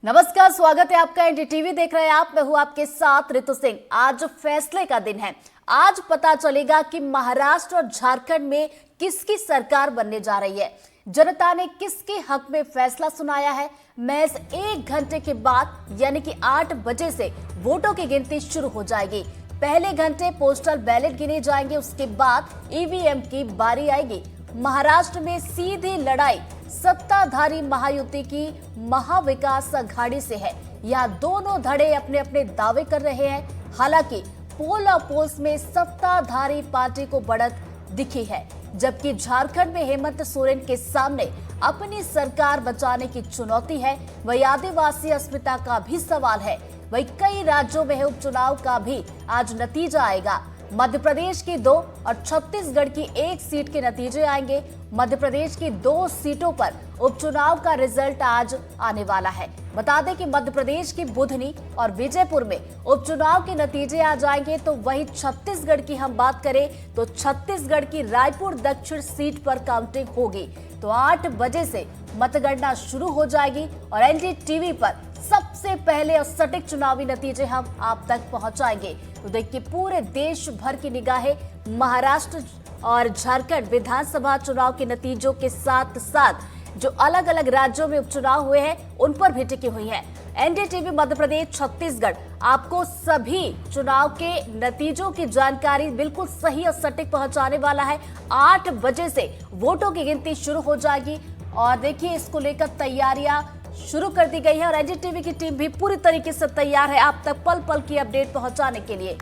नमस्कार, स्वागत है आपका। एनडीटीवी देख रहे हैं आप। मैं हूं आपके साथ ऋतु सिंह। आज फैसले का दिन है। आज पता चलेगा कि महाराष्ट्र और झारखंड में किसकी सरकार बनने जा रही है। जनता ने किसके हक में फैसला सुनाया है। महज 1 घंटे के बाद यानी कि 8 बजे से वोटों की गिनती शुरू हो जाएगी। पहले घंटे पोस्टल बैलेट गिने जाएंगे, उसके बाद ईवीएम की बारी आएगी। महाराष्ट्र में सीधी लड़ाई सत्ताधारी महायुति की महाविकास अघाड़ी से है। यहाँ दोनों धड़े अपने अपने दावे कर रहे हैं। हालांकि पोल और पोल्स में सत्ताधारी पार्टी को बढ़त दिखी है, जबकि झारखंड में हेमंत सोरेन के सामने अपनी सरकार बचाने की चुनौती है। वही आदिवासी अस्मिता का भी सवाल है। वही कई राज्यों में उपचुनाव का भी आज नतीजा आएगा। मध्य प्रदेश की 2 और छत्तीसगढ़ की 1 सीट के नतीजे आएंगे। मध्य प्रदेश की 2 सीटों पर उपचुनाव का रिजल्ट आज आने वाला है। बता दें कि मध्य प्रदेश की बुधनी और विजयपुर में उपचुनाव के नतीजे आ जाएंगे। तो वहीं छत्तीसगढ़ की हम बात करें तो छत्तीसगढ़ की रायपुर दक्षिण सीट पर काउंटिंग होगी। तो 8 बजे से मतगणना शुरू हो जाएगी और एनडीटीवी पर सबसे पहले और सटीक चुनावी नतीजे हम आप तक पहुंचाएंगे। तो देखिए, पूरे देश भर की निगाहें महाराष्ट्र और झारखंड विधानसभा चुनाव के नतीजों के साथ साथ जो अलग अलग राज्यों में उपचुनाव हुए हैं उन पर भी टिकी हुई है। एनडीटीवी मध्य प्रदेश छत्तीसगढ़ आपको सभी चुनाव के नतीजों की जानकारी बिल्कुल सही और सटीक पहुंचाने वाला है। 8 बजे से वोटों की गिनती शुरू हो जाएगी और देखिए, इसको लेकर तैयारियां शुरू कर दी गई है और एनडीटीवी की टीम भी पूरी तरीके से तैयार है आप तक पल पल की अपडेट पहुंचाने के लिए।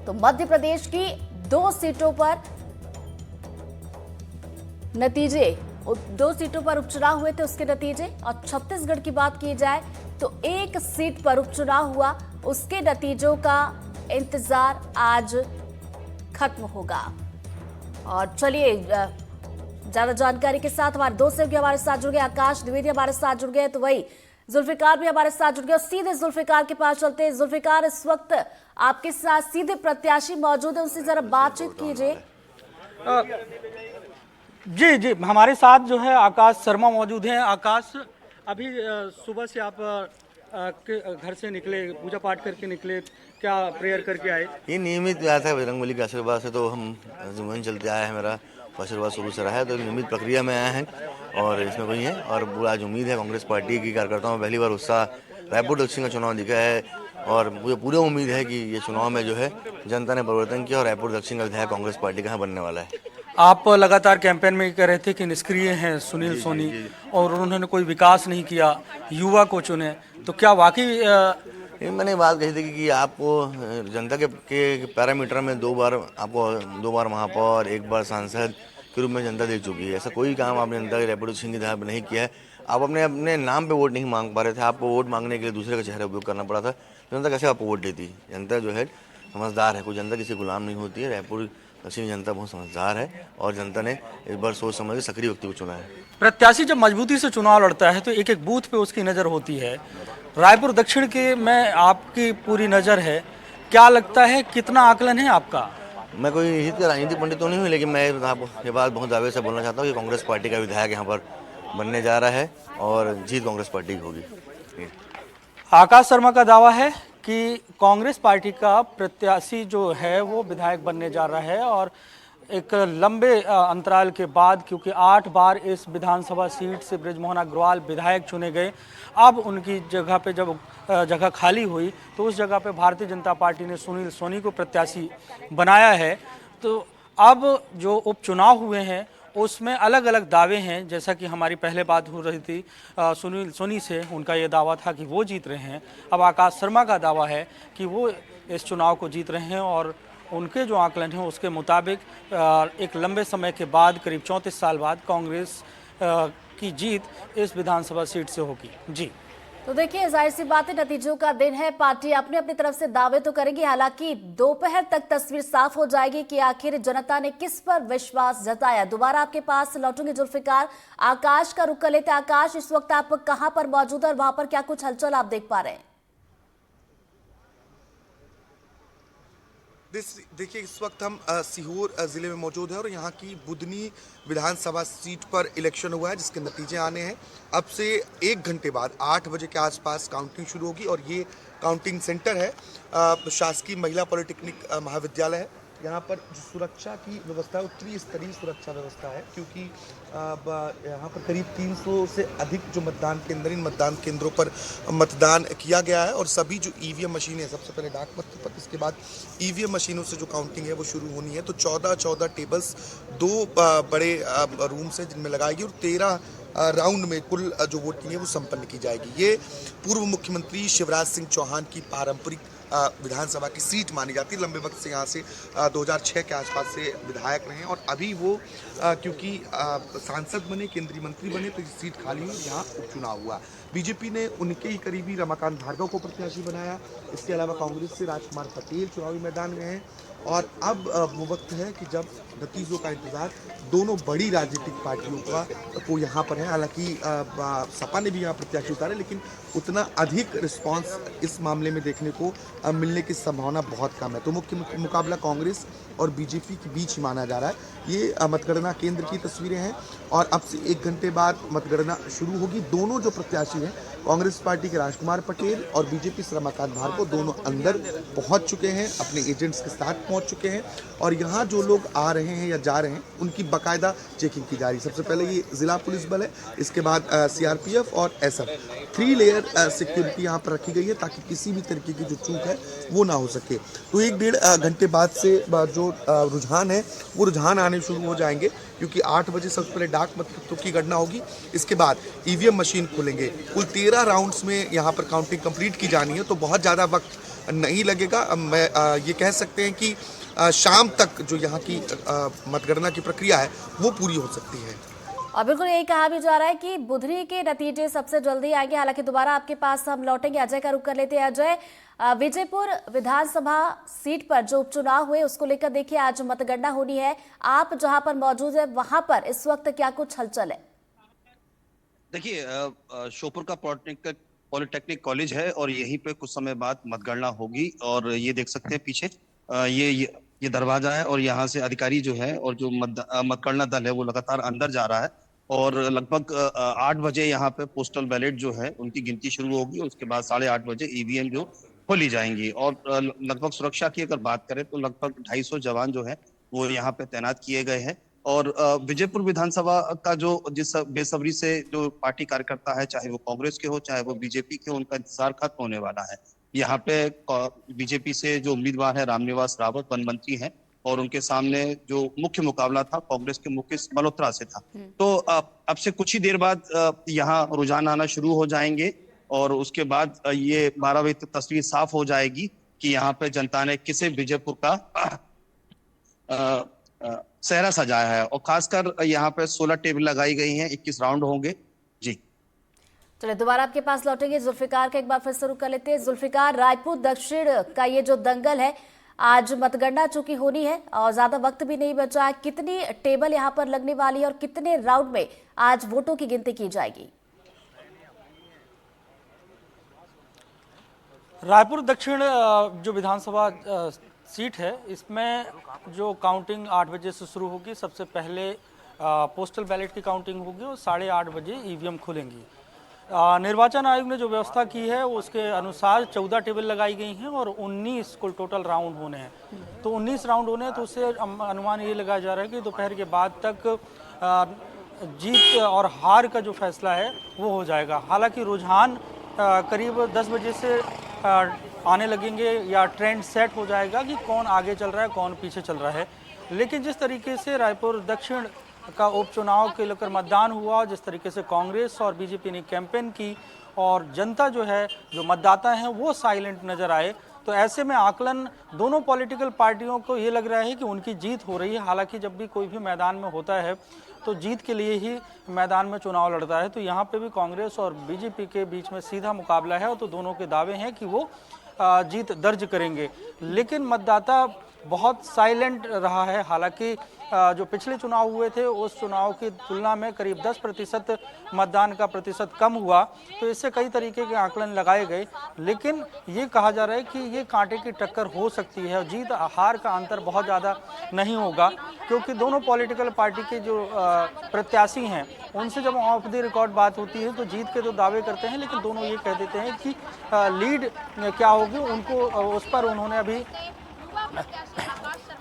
तो मध्य प्रदेश की 2 सीटों पर नतीजे, 2 सीटों पर उपचुनाव हुए थे, उसके नतीजे। और छत्तीसगढ़ की बात की जाए तो 1 सीट पर उपचुनाव हुआ, उसके नतीजों का इंतजार आज खत्म होगा। और चलिए, ज्यादा जानकारी के साथ हमारे दोस्त भी हमारे साथ जुड़ गए, आकाश द्विवेदी हमारे साथ जुड़ गए, तो वही जुल्फिकार भी हमारे साथ जुड़ गए। सीधे जुल्फिकार के पास चलते हैं। जुल्फिकार, इस वक्त आपके साथ सीधे प्रत्याशी मौजूद है, उनसे जरा बातचीत कीजिए। जी जी, हमारे साथ जो है आकाश शर्मा मौजूद हैं। आकाश, अभी सुबह से आप घर से निकले, पूजा पाठ करके निकले, क्या प्रेयर करके आए? ये नियमित व्यास है बजरंगबली के आशीर्वाद से, तो हम जीवन चलते आए हैं। मेरा आशीर्वाद शुरू से रहा है, तो नियमित प्रक्रिया में आए हैं और इसमें कोई है। और पूरा आज उम्मीद है कांग्रेस पार्टी की कार्यकर्ताओं में पहली बार उत्साह रायपुर दक्षिण का चुनाव दिखा है और मुझे पूरी उम्मीद है कि ये चुनाव में जो है जनता ने परिवर्तन किया और रायपुर दक्षिण का विधायक कांग्रेस पार्टी का बनने वाला है। आप लगातार कैंपेन में कह रहे थे कि निष्क्रिय हैं सुनील सोनी और उन्होंने कोई विकास नहीं किया, युवा को चुने, तो क्या वाकई मैंने बात कही थी कि आपको जनता के पैरामीटर में 2 बार महापौर, 1 बार सांसद के रूप में जनता देख चुकी है। ऐसा कोई काम आपने जनता के रायपुर दक्षिण की धार नहीं किया है। आप अपने नाम पे वोट नहीं मांग पा रहे थे, आपको वोट मांगने के लिए दूसरे का चेहरा उपयोग करना पड़ा था। जनता कैसे आपको वोट देती? जनता जो है समझदार है, कोई जनता किसी गुलाम नहीं होती है। रायपुर दक्षिण जनता बहुत समझदार है और जनता ने इस बार सोच समझ के सक्रिय व्यक्ति को चुना है। प्रत्याशी जब मजबूती से चुनाव लड़ता है तो एक एक बूथ पे उसकी नज़र होती है। रायपुर दक्षिण के में आपकी पूरी नज़र है, क्या लगता है कितना आकलन है आपका? मैं कोई हित का राजनीतिक पंडित तो नहीं हूँ, लेकिन मैं ये बात बहुत दावे से बोलना चाहता हूँ कि कांग्रेस पार्टी का विधायक यहाँ पर बनने जा रहा है और जीत कांग्रेस पार्टी की होगी। आकाश शर्मा का दावा है कि कांग्रेस पार्टी का प्रत्याशी जो है वो विधायक बनने जा रहा है और एक लंबे अंतराल के बाद, क्योंकि 8 बार इस विधानसभा सीट से बृजमोहन अग्रवाल विधायक चुने गए, अब उनकी जगह पे जब जगह खाली हुई तो उस जगह पे भारतीय जनता पार्टी ने सुनील सोनी को प्रत्याशी बनाया है। तो अब जो उपचुनाव हुए हैं उसमें अलग अलग दावे हैं, जैसा कि हमारी पहले बात हो रही थी सुनील सोनी से, उनका ये दावा था कि वो जीत रहे हैं। अब आकाश शर्मा का दावा है कि वो इस चुनाव को जीत रहे हैं और उनके जो आकलन हैं उसके मुताबिक एक लंबे समय के बाद, करीब 34 साल बाद, कांग्रेस की जीत इस विधानसभा सीट से होगी। जी, तो देखिए, जाहिर सी बात है, नतीजों का दिन है। पार्टी अपनी अपनी तरफ से दावे तो करेगी, हालांकि दोपहर तक तस्वीर साफ हो जाएगी कि आखिर जनता ने किस पर विश्वास जताया। दोबारा आपके पास लौटूंगी जुल्फिकार। आकाश का रुख कर लेते। आकाश, इस वक्त आप कहां पर मौजूद है और वहां पर क्या कुछ हलचल आप देख पा रहे हैं? देखिए इस वक्त हम सीहोर ज़िले में मौजूद हैं और यहाँ की बुधनी विधानसभा सीट पर इलेक्शन हुआ है जिसके नतीजे आने हैं। अब से 1 घंटे बाद 8 बजे के आसपास काउंटिंग शुरू होगी और ये काउंटिंग सेंटर है शासकीय महिला पॉलिटेक्निक महाविद्यालय है। यहाँ पर जो सुरक्षा की व्यवस्था है वो त्रिस्तरीय सुरक्षा व्यवस्था है क्योंकि यहाँ पर करीब 300 से अधिक जो मतदान केंद्र इन मतदान केंद्रों पर मतदान किया गया है और सभी जो ईवीएम मशीनें हैं, सबसे पहले डाक मतपत्र, इसके बाद ईवीएम मशीनों से जो काउंटिंग है वो शुरू होनी है। तो 14 टेबल्स 2 बड़े रूम से जिनमें लगाएगी और 13 राउंड में कुल जो वोटिंग है वो संपन्न की जाएगी। ये पूर्व मुख्यमंत्री शिवराज सिंह चौहान की पारंपरिक विधानसभा की सीट मानी जाती है। लंबे वक्त से यहाँ से 2006 के आसपास से विधायक रहे और अभी वो क्योंकि सांसद बने, केंद्रीय मंत्री बने तो ये सीट खाली हुई, यहाँ उपचुनाव हुआ। बीजेपी ने उनके ही करीबी रमाकांत भार्गव को प्रत्याशी बनाया। इसके अलावा कांग्रेस से राजकुमार पटेल चुनावी मैदान में हैं और अब वो वक्त है कि जब नतीजों का इंतजार दोनों बड़ी राजनीतिक पार्टियों को यहाँ पर है। हालांकि सपा ने भी यहाँ प्रत्याशी उतारे लेकिन उतना अधिक रिस्पांस इस मामले में देखने को मिलने की संभावना बहुत कम है। तो मुख्य मुकाबला कांग्रेस और बीजेपी के बीच ही माना जा रहा है। ये मतगणना केंद्र की तस्वीरें हैं और अब से 1 घंटे बाद मतगणना शुरू होगी। दोनों जो प्रत्याशी हैं, कांग्रेस पार्टी के राजकुमार पटेल और बीजेपी से रमाकांत भार्गव, दोनों अंदर पहुंच चुके हैं, अपने एजेंट्स के साथ पहुंच चुके हैं और यहाँ जो लोग आ रहे हैं या जा रहे हैं उनकी बाकायदा चेकिंग की जा रही है। सबसे पहले ये जिला पुलिस बल है, इसके बाद सीआरपीएफ और एसएफ, 3 लेयर सिक्योरिटी यहाँ पर रखी गई है ताकि किसी भी तरीके की जो चूक है वो ना हो सके। तो 1-1.5 घंटे बाद से जो रुझान है वो रुझान आने शुरू हो जाएंगे क्योंकि 8 बजे सबसे पहले डाक मतपत्रों की गणना होगी। इसके बाद ईवीएम मशीन खुलेंगे। कुल 13 राउंड्स में यहाँ पर काउंटिंग कंप्लीट की जानी है तो बहुत ज़्यादा वक्त नहीं लगेगा। मैं ये कह सकते हैं कि शाम तक जो यहाँ की मतगणना की प्रक्रिया है वो पूरी हो सकती है। और बिल्कुल यही कहा भी जा रहा है कि बुधनी के नतीजे सबसे जल्दी आएंगे। हालांकि दोबारा आपके पास हम लौटेंगे, अजय का रुख कर लेते हैं। अजय, विजयपुर विधानसभा सीट पर जो उपचुनाव हुए उसको लेकर देखिए आज मतगणना होनी है। आप जहां पर मौजूद है वहां पर इस वक्त क्या कुछ हलचल है? देखिए, श्योपुर का पॉलिटेक्निक कॉलेज है और यहीं पे कुछ समय बाद मतगणना होगी और ये देख सकते हैं पीछे ये दरवाजा है और यहाँ से अधिकारी जो है और जो मतगणना दल है वो लगातार अंदर जा रहा है और लगभग 8 बजे यहाँ पे पोस्टल बैलेट जो है उनकी गिनती शुरू होगी। उसके बाद 8:30 बजे ईवीएम जो खोली जाएंगी और लगभग सुरक्षा की अगर बात करें तो लगभग 250 जवान जो है वो यहाँ पे तैनात किए गए हैं। और विजयपुर विधानसभा का जो जिस बेसब्री से जो पार्टी कार्यकर्ता है, चाहे वो कांग्रेस के हो चाहे वो बीजेपी के हो, उनका इंतजार खत्म होने वाला है। यहाँ पे बीजेपी से जो उम्मीदवार है रामनिवास रावत वन मंत्री हैं और उनके सामने जो मुख्य मुकाबला था कांग्रेस के मुकेश मल्होत्रा से था। तो अब से कुछ ही देर बाद यहाँ रुझान आना शुरू हो जाएंगे और उसके बाद ये 12 बजे तक तस्वीर साफ हो जाएगी कि यहाँ पे जनता ने किसे विजयपुर का सेहरा सजाया है। और खासकर यहाँ पे 16 टेबल लगाई गई हैं, 21 राउंड होंगे। जी चलिए दोबारा आपके पास लौटेंगे। जुल्फिकार का एक बार फिर शुरू कर लेते हैं। जुल्फिकार, रायपुर दक्षिण का ये जो दंगल है, आज मतगणना चूंकि होनी है और ज्यादा वक्त भी नहीं बचा है, कितनी टेबल यहाँ पर लगने वाली है और कितने राउंड में आज वोटों की गिनती की जाएगी? रायपुर दक्षिण जो विधानसभा सीट है इसमें जो काउंटिंग 8 बजे से शुरू होगी। सबसे पहले पोस्टल बैलेट की काउंटिंग होगी और 8:30 बजे ईवीएम खुलेंगी। निर्वाचन आयोग ने जो व्यवस्था की है उसके अनुसार 14 टेबल लगाई गई हैं और 19 कुल टोटल राउंड होने हैं। तो 19 राउंड होने हैं तो उससे अनुमान ये लगाया जा रहा है कि दोपहर के बाद तक जीत और हार का जो फैसला है वो हो जाएगा। हालांकि रुझान करीब 10 बजे से आने लगेंगे या ट्रेंड सेट हो जाएगा कि कौन आगे चल रहा है कौन पीछे चल रहा है। लेकिन जिस तरीके से रायपुर दक्षिण का उपचुनाव के लेकर मतदान हुआ, जिस तरीके से कांग्रेस और बीजेपी ने कैंपेन की और जनता जो है, जो मतदाता हैं वो साइलेंट नजर आए, तो ऐसे में आकलन दोनों पॉलिटिकल पार्टियों को ये लग रहा है कि उनकी जीत हो रही है। हालांकि जब भी कोई भी मैदान में होता है तो जीत के लिए ही मैदान में चुनाव लड़ता है। तो यहाँ पे भी कांग्रेस और बीजेपी के बीच में सीधा मुकाबला है और तो दोनों के दावे हैं कि वो जीत दर्ज करेंगे। लेकिन मतदाता बहुत साइलेंट रहा है। हालांकि जो पिछले चुनाव हुए थे उस चुनाव की तुलना में करीब 10% मतदान का प्रतिशत कम हुआ, तो इससे कई तरीके के आकलन लगाए गए। लेकिन ये कहा जा रहा है कि ये कांटे की टक्कर हो सकती है और जीत हार का अंतर बहुत ज़्यादा नहीं होगा, क्योंकि दोनों पॉलिटिकल पार्टी के जो प्रत्याशी हैं उनसे जब ऑफ द रिकॉर्ड बात होती है तो जीत के तो दावे करते हैं, लेकिन दोनों ये कह देते हैं कि लीड क्या होगी उनको उस पर उन्होंने अभी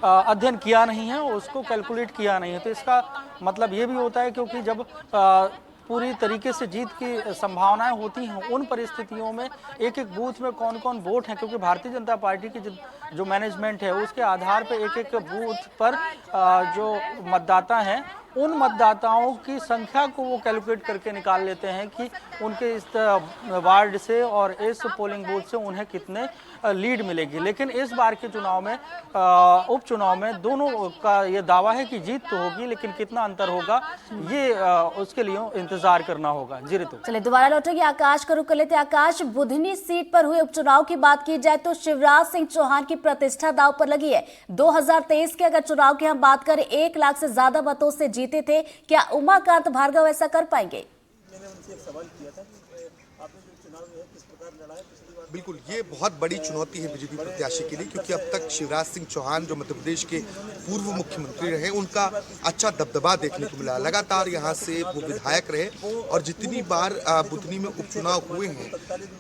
अध्ययन किया नहीं है, उसको कैलकुलेट किया नहीं है। तो इसका मतलब ये भी होता है, क्योंकि जब पूरी तरीके से जीत की संभावनाएं होती हैं उन परिस्थितियों में एक एक बूथ में कौन कौन वोट हैं, क्योंकि भारतीय जनता पार्टी की जो मैनेजमेंट है उसके आधार पर एक एक बूथ पर जो मतदाता हैं उन मतदाताओं की संख्या को वो कैलकुलेट करके निकाल लेते हैं कि उनके इस वार्ड से और इस पोलिंग बूथ से उन्हें कितने लीड मिलेगी। लेकिन इस बार के चुनाव में उपचुनाव में दोनों का ये दावा है कि जीत तो होगी, लेकिन कितना अंतर होगा ये उसके लिए इंतजार करना होगा। जी ऋतु, चलिए दोबारा लौटेंगे आकाश का रुख कर लेते हैं। आकाश, बुधनी सीट पर हुए उपचुनाव की बात की जाए तो शिवराज सिंह चौहान की प्रतिष्ठा दांव पर लगी है। 2023 के अगर चुनाव की हम बात करें 1 लाख से ज्यादा मतों से जीते थे, क्या उमाकांत भार्गव ऐसा कर पाएंगे? मैंने उनसे एक सवाल किया था कि आपने जो चुनाव जो है किस प्रकार लड़ा है पिछली बार। बिल्कुल, ये बहुत बड़ी चुनौती है बीजेपी प्रत्याशी के लिए, क्योंकि अब तक शिवराज सिंह चौहान जो मध्य प्रदेश के पूर्व मुख्यमंत्री रहे उनका अच्छा दबदबा देखने को मिला। लगातार यहाँ से वो विधायक रहे और जितनी बार बुधनी में उपचुनाव हुए हैं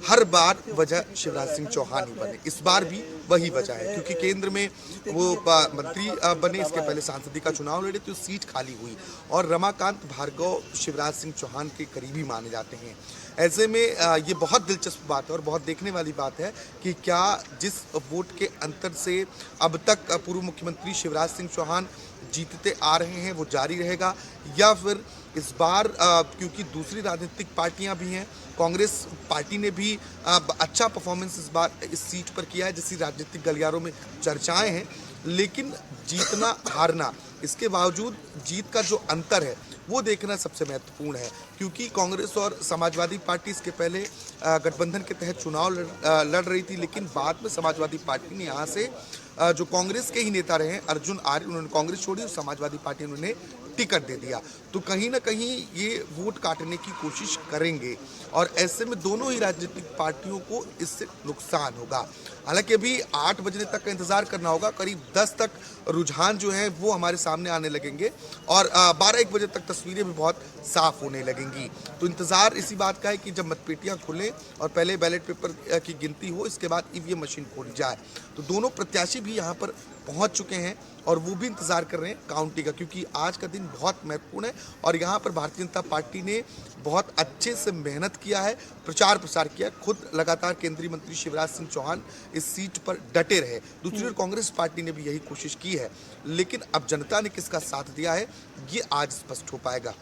हर बार वजह शिवराज सिंह चौहान ही बने। इस बार भी वही वजह है, क्योंकि केंद्र में वो मंत्री बने, इसके पहले सांसदी का चुनाव लड़े तो सीट खाली हुई और रमाकांत भार्गव शिवराज सिंह चौहान के करीबी माने जाते हैं। ऐसे में ये बहुत दिलचस्प बात है और बहुत देखने वाली बात है कि क्या जिस वोट के अंतर से अब तक पूर्व मुख्यमंत्री शिवराज सिंह चौहान जीतते आ रहे हैं वो जारी रहेगा, या फिर इस बार क्योंकि दूसरी राजनीतिक पार्टियां भी हैं, कांग्रेस पार्टी ने भी अच्छा परफॉर्मेंस इस बार इस सीट पर किया है, जिसकी राजनीतिक गलियारों में चर्चाएं हैं, लेकिन जीतना हारना इसके बावजूद जीत का जो अंतर है वो देखना सबसे महत्वपूर्ण है, क्योंकि कांग्रेस और समाजवादी पार्टी इसके पहले गठबंधन के तहत चुनाव लड़ रही थी, लेकिन बाद में समाजवादी पार्टी ने यहाँ से जो कांग्रेस के ही नेता रहे अर्जुन आर्य, उन्होंने कांग्रेस छोड़ी और समाजवादी पार्टी ने उन्हें टिकट दे दिया। तो कहीं ना कहीं ये वोट काटने की कोशिश करेंगे और ऐसे में दोनों ही राजनीतिक पार्टियों को इससे नुकसान होगा। हालांकि अभी 8 बजने तक का इंतजार करना होगा, करीब 10 तक रुझान जो है वो हमारे सामने आने लगेंगे और 12-1 बजे तक तस्वीरें भी बहुत साफ होने लगेंगी। तो इंतजार इसी बात का है कि जब मतपेटियां खुलें और पहले बैलेट पेपर की गिनती हो, इसके बाद ईवीएम मशीन खोली जाए। तो दोनों प्रत्याशी भी यहाँ पर पहुँच चुके हैं और वो भी इंतजार कर रहे हैं काउंटिंग का, क्योंकि आज का दिन बहुत महत्वपूर्ण है और यहाँ पर भारतीय जनता पार्टी ने बहुत अच्छे से मेहनत किया है, प्रचार प्रसार किया। खुद लगातार केंद्रीय मंत्री शिवराज सिंह चौहान इस सीट पर डटे रहे। दूसरी ओर कांग्रेस पार्टी ने भी यही कोशिश की है, लेकिन अब जनता ने किसका साथ दिया है ये आज स्पष्ट हो पाएगा।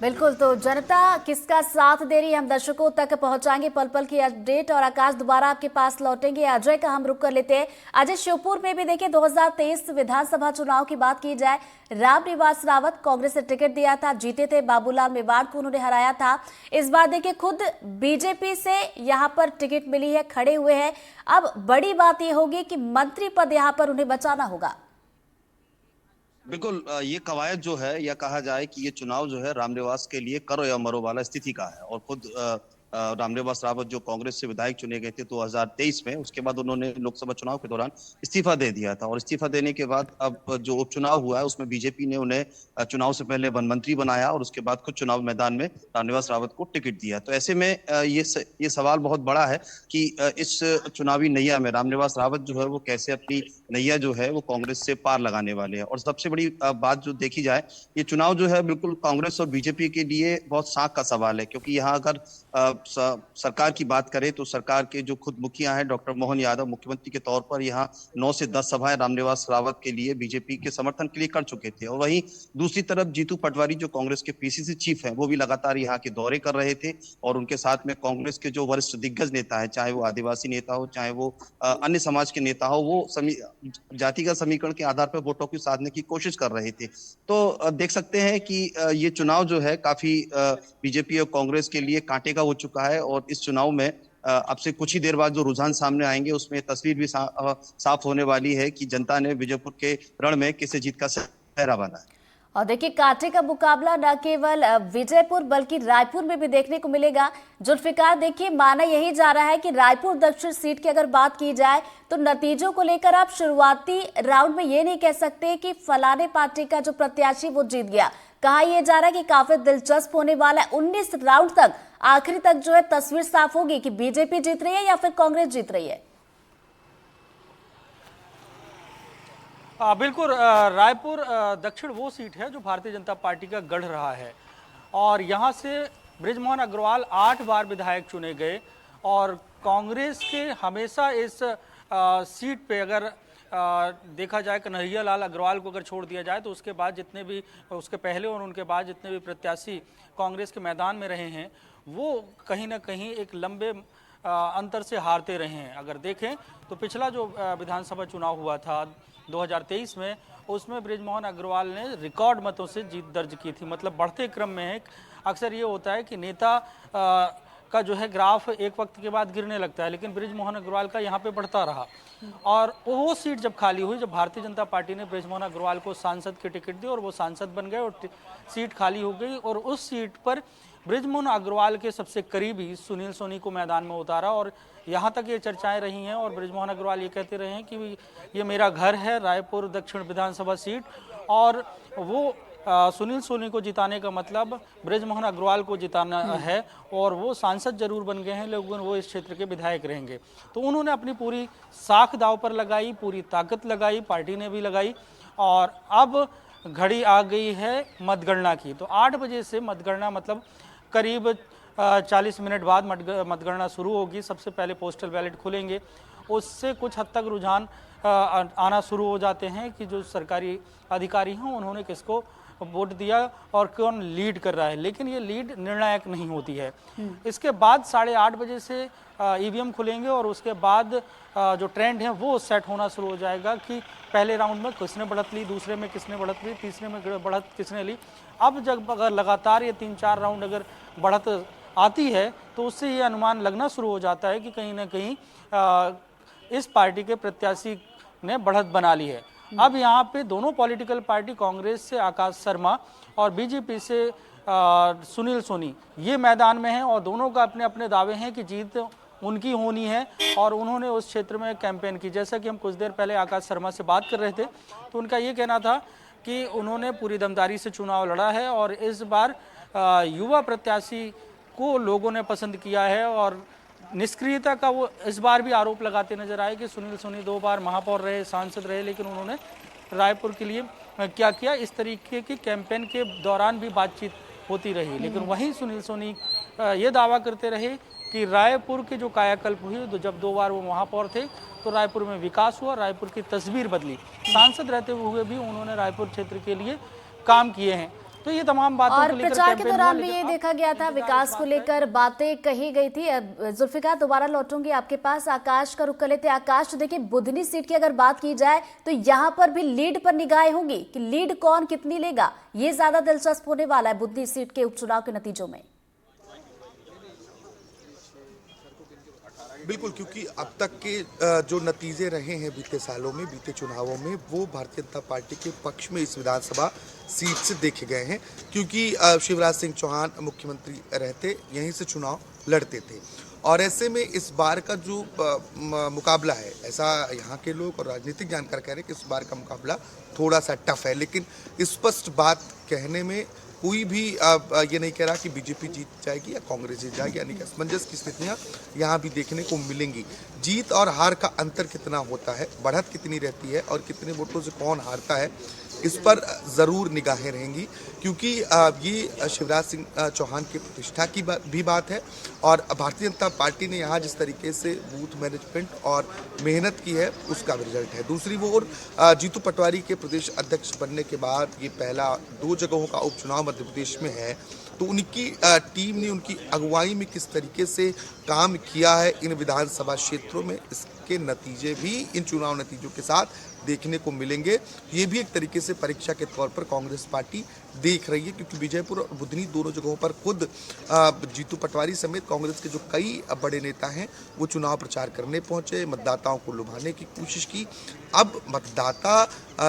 बिल्कुल, तो जनता किसका साथ दे रही है हम दर्शकों तक पहुंचाएंगे पल पल की अपडेट। और आकाश दोबारा आपके पास लौटेंगे। अजय का हम रुक कर लेते हैं। अजय, श्योपुर में भी देखिए 2023 विधानसभा चुनाव की बात की जाए, रामनिवास रावत कांग्रेस से टिकट दिया था, जीते थे, बाबूलाल मेवाड़ को उन्होंने हराया था। इस बार देखिए खुद बीजेपी से यहाँ पर टिकट मिली है, खड़े हुए हैं। अब बड़ी बात यह होगी कि मंत्री पद यहाँ पर उन्हें बचाना होगा। बिल्कुल, ये कवायद जो है या कहा जाए कि ये चुनाव जो है रामनिवास के लिए करो या मरो वाला स्थिति का है। और खुद रामनिवास रावत जो कांग्रेस से विधायक चुने गए थे 2023 में, उसके बाद उन्होंने लोकसभा चुनाव के दौरान इस्तीफा दे दिया था और इस्तीफा देने के बाद अब जो उपचुनाव हुआ है उसमें बीजेपी ने उन्हें चुनाव से पहले वन मंत्री बनाया और उसके बाद खुद चुनाव मैदान में रामनिवास रावत को टिकट दिया। तो ऐसे में ये सवाल बहुत बड़ा है कि इस चुनावी नैया में रामनिवास रावत जो है वो कैसे अपनी नैया जो है वो कांग्रेस से पार लगाने वाले हैं। और सबसे बड़ी बात जो देखी जाए, ये चुनाव जो है बिल्कुल कांग्रेस और बीजेपी के लिए बहुत साख का सवाल है, क्योंकि यहाँ अगर सरकार की बात करें तो सरकार के जो खुद मुखिया हैं डॉक्टर मोहन यादव, मुख्यमंत्री के तौर पर यहाँ 9 से 10 सभाएं रामनिवास रावत के लिए बीजेपी के समर्थन के लिए कर चुके थे। और वहीं दूसरी तरफ जीतू पटवारी जो कांग्रेस के पीसीसी चीफ हैं, वो भी लगातार यहाँ के दौरे कर रहे थे और उनके साथ में कांग्रेस के जो वरिष्ठ दिग्गज नेता है, चाहे वो आदिवासी नेता हो, चाहे वो अन्य समाज के नेता हो, वो जातिगत समीकरण के आधार पर वोटों की साधने की कोशिश कर रहे थे। तो देख सकते हैं कि ये चुनाव जो है काफी बीजेपी और कांग्रेस के लिए कांटे का हो चुका है और इस चुनाव में अब से कुछ ही देर बाद जो रुझान सामने आएंगे उसमें तस्वीर भी साफ होने वाली है कि जनता ने विजयपुर के रण में किसे जीत का सेहरा बांधा है। और देखिए, कांटे का मुकाबला न केवल विजयपुर बल्कि रायपुर में भी देखने को मिलेगा। जुल्फिकार, देखिए, माना यही जा रहा है कि रायपुर दक्षिण सीट की अगर बात की जाए तो नतीजों को लेकर आप शुरुआती राउंड में ये नहीं कह सकते कि फलाने पार्टी का जो प्रत्याशी वो जीत गया। कहा यह जा रहा है कि काफी दिलचस्प होने वाला है। 19 राउंड तक, आखिरी तक जो है तस्वीर साफ होगी कि बीजेपी जीत रही है या फिर कांग्रेस जीत रही है। बिल्कुल, रायपुर दक्षिण वो सीट है जो भारतीय जनता पार्टी का गढ़ रहा है और यहाँ से बृजमोहन अग्रवाल 8 बार विधायक चुने गए और कांग्रेस के हमेशा इस सीट पे अगर देखा जाए कन्हैया लाल अग्रवाल को अगर छोड़ दिया जाए तो उसके बाद जितने भी, उसके पहले और उनके बाद जितने भी प्रत्याशी कांग्रेस के मैदान में रहे हैं वो कहीं ना कहीं एक लंबे अंतर से हारते रहे हैं। अगर देखें तो पिछला जो विधानसभा चुनाव हुआ था 2023 में, उसमें बृजमोहन अग्रवाल ने रिकॉर्ड मतों से जीत दर्ज की थी। मतलब बढ़ते क्रम में है, अक्सर ये होता है कि नेता का जो है ग्राफ एक वक्त के बाद गिरने लगता है, लेकिन बृजमोहन अग्रवाल का यहाँ पे बढ़ता रहा और वो सीट जब खाली हुई, जब भारतीय जनता पार्टी ने बृजमोहन अग्रवाल को सांसद की टिकट दी और वो सांसद बन गए और सीट खाली हो गई और उस सीट पर बृजमोहन अग्रवाल के सबसे करीबी सुनील सोनी को मैदान में उतारा और यहाँ तक ये चर्चाएं रही हैं और बृजमोहन अग्रवाल ये कहते रहे हैं कि ये मेरा घर है, रायपुर दक्षिण विधानसभा सीट, और वो सुनील सोनी को जिताने का मतलब बृजमोहन अग्रवाल को जिताना है और वो सांसद जरूर बन गए हैं लेकिन वो इस क्षेत्र के विधायक रहेंगे। तो उन्होंने अपनी पूरी साख दांव पर लगाई, पूरी ताकत लगाई, पार्टी ने भी लगाई और अब घड़ी आ गई है मतगणना की। तो 8 बजे से मतगणना, मतलब करीब 40 मिनट बाद मतगणना शुरू होगी। सबसे पहले पोस्टल बैलेट खुलेंगे, उससे कुछ हद तक रुझान आना शुरू हो जाते हैं कि जो सरकारी अधिकारी हैं उन्होंने किसको वोट दिया और कौन लीड कर रहा है, लेकिन ये लीड निर्णायक नहीं होती है। इसके बाद 8:30 बजे से ईवीएम खुलेंगे और उसके बाद जो ट्रेंड है वो सेट होना शुरू हो जाएगा कि पहले राउंड में किसने बढ़त ली, दूसरे में किसने बढ़त ली, तीसरे में बढ़त किसने ली। अब जब अगर लगातार ये 3-4 राउंड अगर बढ़त आती है तो उससे ये अनुमान लगना शुरू हो जाता है कि कहीं ना कहीं इस पार्टी के प्रत्याशी ने बढ़त बना ली है। अब यहाँ पे दोनों पॉलिटिकल पार्टी, कांग्रेस से आकाश शर्मा और बीजेपी से सुनील सोनी, ये मैदान में हैं और दोनों का अपने अपने दावे हैं कि जीत उनकी होनी है और उन्होंने उस क्षेत्र में कैंपेन की। जैसा कि हम कुछ देर पहले आकाश शर्मा से बात कर रहे थे तो उनका ये कहना था कि उन्होंने पूरी दमदारी से चुनाव लड़ा है और इस बार युवा प्रत्याशी को लोगों ने पसंद किया है और निष्क्रियता का वो इस बार भी आरोप लगाते नजर आए कि सुनील सोनी 2 बार महापौर रहे, सांसद रहे, लेकिन उन्होंने रायपुर के लिए क्या किया, इस तरीके की कैंपेन के दौरान भी बातचीत होती रही। लेकिन वहीं सुनील सोनी ये दावा करते रहे कि रायपुर के जो कायाकल्प हुई, तो जब 2 बार वो महापौर थे तो रायपुर में विकास हुआ, रायपुर की तस्वीर बदली। सांसद रहते हुए भी उन्होंने रायपुर क्षेत्र के लिए काम किए हैं। तो ये तमाम बातों और को लेकर प्रचार के दौरान भी ये देखा गया था, विकास को लेकर बातें कही गई थी। जुल्फिकार, दोबारा लौटूंगी आपके पास, आकाश का रुख कर लेते। आकाश, तो देखिए, बुधनी सीट की अगर बात की जाए तो यहाँ पर भी लीड पर निगाहें होंगी कि लीड कौन कितनी लेगा, ये ज्यादा दिलचस्प होने वाला है बुधनी सीट के उपचुनाव के नतीजों में। बिल्कुल, क्योंकि अब तक के जो नतीजे रहे हैं बीते सालों में, बीते चुनावों में, वो भारतीय जनता पार्टी के पक्ष में इस विधानसभा सीट से देखे गए हैं, क्योंकि शिवराज सिंह चौहान मुख्यमंत्री रहते यहीं से चुनाव लड़ते थे और ऐसे में इस बार का जो मुकाबला है, ऐसा यहाँ के लोग और राजनीतिक जानकार कह रहे हैं कि इस बार का मुकाबला थोड़ा सा टफ है। लेकिन स्पष्ट बात कहने में कोई भी ये नहीं कह रहा कि बीजेपी जीत जाएगी या कांग्रेस जीत जाएगी, यानी कि असमंजस की स्थितियाँ यहाँ भी देखने को मिलेंगी। जीत और हार का अंतर कितना होता है, बढ़त कितनी रहती है और कितने वोटों से कौन हारता है, इस पर ज़रूर निगाहें रहेंगी, क्योंकि ये शिवराज सिंह चौहान की प्रतिष्ठा की भी बात है और भारतीय जनता पार्टी ने यहाँ जिस तरीके से बूथ मैनेजमेंट और मेहनत की है उसका भी रिजल्ट है। दूसरी ओर जीतू पटवारी के प्रदेश अध्यक्ष बनने के बाद ये पहला 2 जगहों का उपचुनाव मध्य प्रदेश में है, तो उनकी टीम ने उनकी अगुवाई में किस तरीके से काम किया है इन विधानसभा क्षेत्रों में, इसके नतीजे भी इन चुनाव नतीजों के साथ देखने को मिलेंगे। ये भी एक तरीके से परीक्षा के तौर पर कांग्रेस पार्टी देख रही है, क्योंकि विजयपुर और बुधनी दोनों जगहों पर खुद जीतू पटवारी समेत कांग्रेस के जो कई बड़े नेता हैं वो चुनाव प्रचार करने पहुंचे, मतदाताओं को लुभाने की कोशिश की। अब मतदाता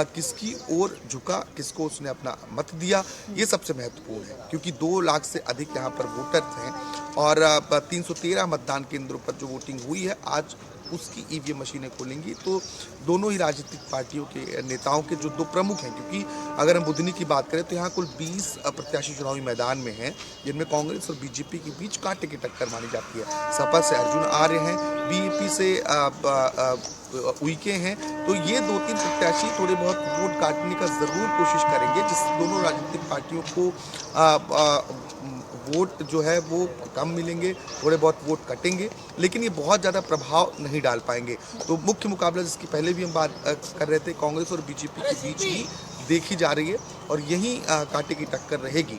किसकी ओर झुका, किसको उसने अपना मत दिया, ये सबसे महत्वपूर्ण है, क्योंकि 2 लाख से अधिक यहाँ पर वोटर्स हैं और 313 मतदान केंद्रों पर जो वोटिंग हुई है आज उसकी ईवीएम मशीनें खोलेंगी। तो दोनों ही राजनीतिक पार्टियों के नेताओं के जो 2 प्रमुख हैं, क्योंकि अगर हम बुधनी की बात करें तो यहाँ कुल 20 प्रत्याशी चुनावी मैदान में हैं, जिनमें कांग्रेस और बीजेपी के बीच कांटे की टक्कर मानी जाती है। सपा से अर्जुन आर्य हैं, बीएपी से उइके हैं। तो ये 2-3 प्रत्याशी थोड़े बहुत वोट काटने का जरूर कोशिश करेंगे, जिससे दोनों राजनीतिक पार्टियों को वोट जो है वो कम मिलेंगे, थोड़े बहुत वोट कटेंगे, लेकिन ये बहुत ज़्यादा प्रभाव नहीं डाल पाएंगे। तो मुख्य मुकाबला जिसकी पहले भी हम बात कर रहे थे, कांग्रेस और बीजेपी के बीच ही देखी जा रही है और यही कांटे की टक्कर रहेगी।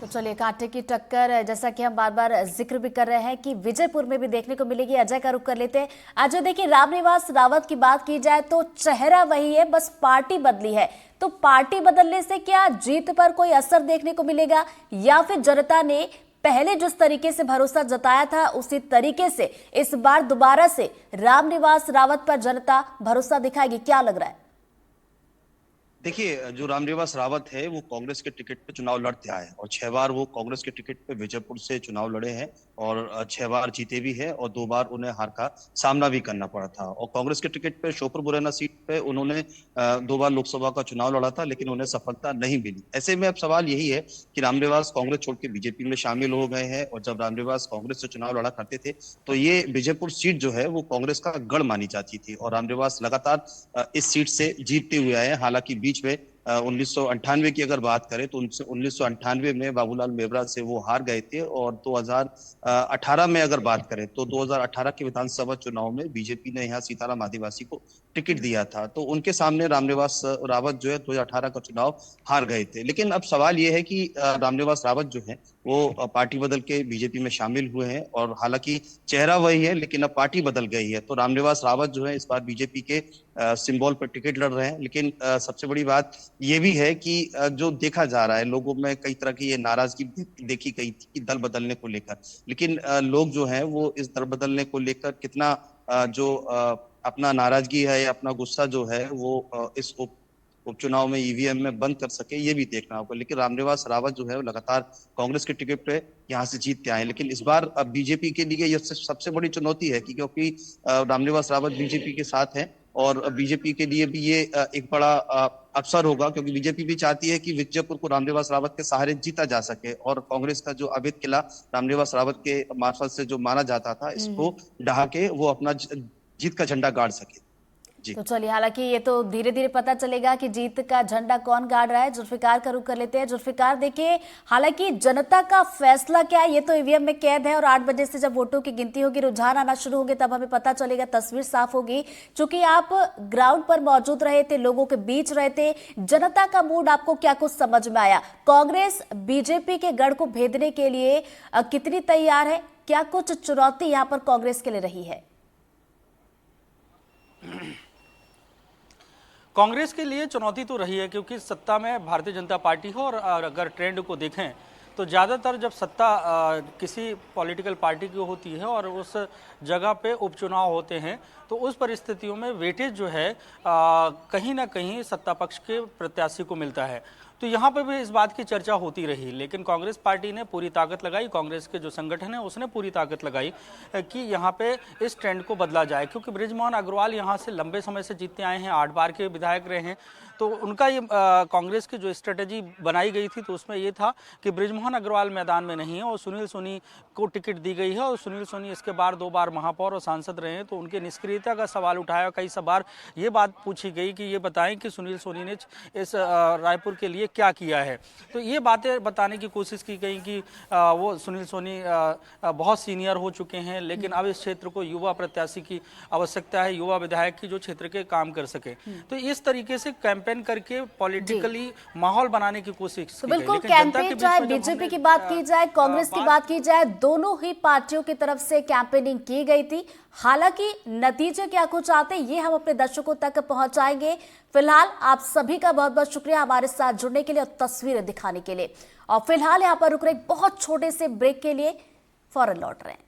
तो चलिए, कांटे की टक्कर जैसा कि हम बार बार जिक्र भी कर रहे हैं कि विजयपुर में भी देखने को मिलेगी। अजय का रुख कर लेते हैं। अजय, देखिए, रामनिवास रावत की बात की जाए तो चेहरा वही है, बस पार्टी बदली है। तो पार्टी बदलने से क्या जीत पर कोई असर देखने को मिलेगा, या फिर जनता ने पहले जिस तरीके से भरोसा जताया था उसी तरीके से इस बार दोबारा से रामनिवास रावत पर जनता भरोसा दिखाएगी? क्या लग रहा है? देखिए, जो रामनिवास रावत है वो कांग्रेस के टिकट पे चुनाव लड़ते आए और 6 बार वो कांग्रेस के टिकट पे विजयपुर से चुनाव लड़े हैं और 6 बार जीते भी हैं और 2 बार उन्हें हार का सामना भी करना पड़ा था। और कांग्रेस के टिकट पे श्योपुर मुरैना सीट पे उन्होंने 2 बार लोकसभा का चुनाव लड़ा था, लेकिन उन्हें सफलता नहीं मिली। ऐसे में अब सवाल यही है कि रामनिवास कांग्रेस छोड़ के बीजेपी में शामिल हो गए हैं और जब रामनिवास कांग्रेस से चुनाव लड़ा करते थे तो ये विजयपुर सीट जो है वो कांग्रेस का गढ़ मानी जाती थी और रामनिवास लगातार इस सीट से जीतते हुए आए हैं। हालांकि बीच में 1998 की अगर बात करें तो 1998 में बाबूलाल मेवरा से वो हार गए थे और 2018 में अगर बात करें तो 2018 के विधानसभा चुनाव में बीजेपी ने यहाँ सीताराम आदिवासी को टिकट दिया था, तो उनके सामने रामनिवास रावत जो है 2018 का चुनाव हार गए थे। लेकिन अब सवाल ये है कि रामनिवास रावत जो है वो पार्टी बदल के बीजेपी में शामिल हुए हैं और हालांकि चेहरा वही है लेकिन अब पार्टी बदल गई है। तो रामनिवास रावत जो है इस बार बीजेपी के सिंबल पर टिकट लड़ रहे हैं। लेकिन सबसे बड़ी बात ये भी है कि जो देखा जा रहा है लोगों में कई तरह की ये नाराजगी देखी गई थी कि दल बदलने को लेकर, लेकिन लोग जो हैं वो इस दल बदलने को लेकर कितना अपना नाराजगी है या अपना गुस्सा जो है वो इस उपचुनाव में ईवीएम में बंद कर सके, ये भी देखना होगा। लेकिन रामनिवास रावत जो है वो लगातार कांग्रेस के टिकट पे यहाँ से जीतते आए, लेकिन इस बार बीजेपी के लिए ये सबसे बड़ी चुनौती है कि क्योंकि रामनिवास रावत बीजेपी के साथ है और बीजेपी के लिए भी ये एक बड़ा अवसर होगा, क्योंकि बीजेपी भी चाहती है कि विजयपुर को रामनिवास रावत के सहारे जीता जा सके और कांग्रेस का जो अवैध किला रामनिवास रावत के मार्फत से जो माना जाता था इसको ढहा के वो अपना जीत का झंडा गाड़ सके। तो चलिए, हालांकि ये तो धीरे धीरे पता चलेगा कि जीत का झंडा कौन गाड़ रहा है। जुल्फिकार का रुख कर लेते हैं। जुल्फिकार, देखिए, हालांकि जनता का फैसला क्या है ये तो ईवीएम में कैद है और 8 बजे से जब वोटों की गिनती होगी, रुझान आना शुरू होंगे, तब हमें पता चलेगा, तस्वीर साफ होगी। चूंकि आप ग्राउंड पर मौजूद रहे थे, लोगों के बीच रहे थे, जनता का मूड आपको क्या कुछ समझ में आया? कांग्रेस बीजेपी के गढ़ को भेदने के लिए कितनी तैयार है? क्या कुछ चुनौती यहाँ पर कांग्रेस के लिए रही है? कांग्रेस के लिए चुनौती तो रही है, क्योंकि सत्ता में भारतीय जनता पार्टी हो और अगर ट्रेंड को देखें तो ज़्यादातर जब सत्ता किसी पॉलिटिकल पार्टी की होती है और उस जगह पे उपचुनाव होते हैं तो उस परिस्थितियों में वेटेज जो है कहीं ना कहीं सत्ता पक्ष के प्रत्याशी को मिलता है। तो यहाँ पे भी इस बात की चर्चा होती रही, लेकिन कांग्रेस पार्टी ने पूरी ताकत लगाई, कांग्रेस के जो संगठन है उसने पूरी ताकत लगाई कि यहाँ पे इस ट्रेंड को बदला जाए। क्योंकि बृजमोहन अग्रवाल यहाँ से लंबे समय से जीतते आए हैं, 8 बार के विधायक रहे हैं, तो उनका ये कांग्रेस की जो स्ट्रेटेजी बनाई गई थी तो उसमें ये था कि बृजमोहन अग्रवाल मैदान में नहीं है और सुनील सोनी को टिकट दी गई है और सुनील सोनी इसके बाद 2 बार महापौर और सांसद रहे हैं, तो उनके निष्क्रियता का सवाल उठाया। कई बार ये बात पूछी गई कि ये बताएं कि सुनील सोनी ने इस रायपुर के लिए क्या किया है, तो ये बातें बताने की कोशिश की गई कि वो सुनील सोनी बहुत सीनियर हो चुके हैं, लेकिन अब इस क्षेत्र को युवा प्रत्याशी की आवश्यकता है, युवा विधायक की जो क्षेत्र के काम कर सके। तो इस तरीके से कैंपेन कैंपेन करके पॉलिटिकली माहौल बनाने की कोशिश तो की गई। बिल्कुल लेकिन जनता के कैंपेन बीच चाहे में जब बीजेपी हमने, की बात की जाए, कांग्रेस की बात की जाए, दोनों ही पार्टियों की तरफ से कैंपेनिंग की गई थी। हालांकि नतीजे क्या कुछ आते ये हम अपने दर्शकों तक पहुंचाएंगे। फिलहाल आप सभी का बहुत बहुत शुक्रिया हमारे साथ जुड़ने के लिए और तस्वीरें दिखाने के लिए। और फिलहाल यहाँ पर रुक रहे एक बहुत छोटे से ब्रेक के लिए, फौरन लौट रहे हैं।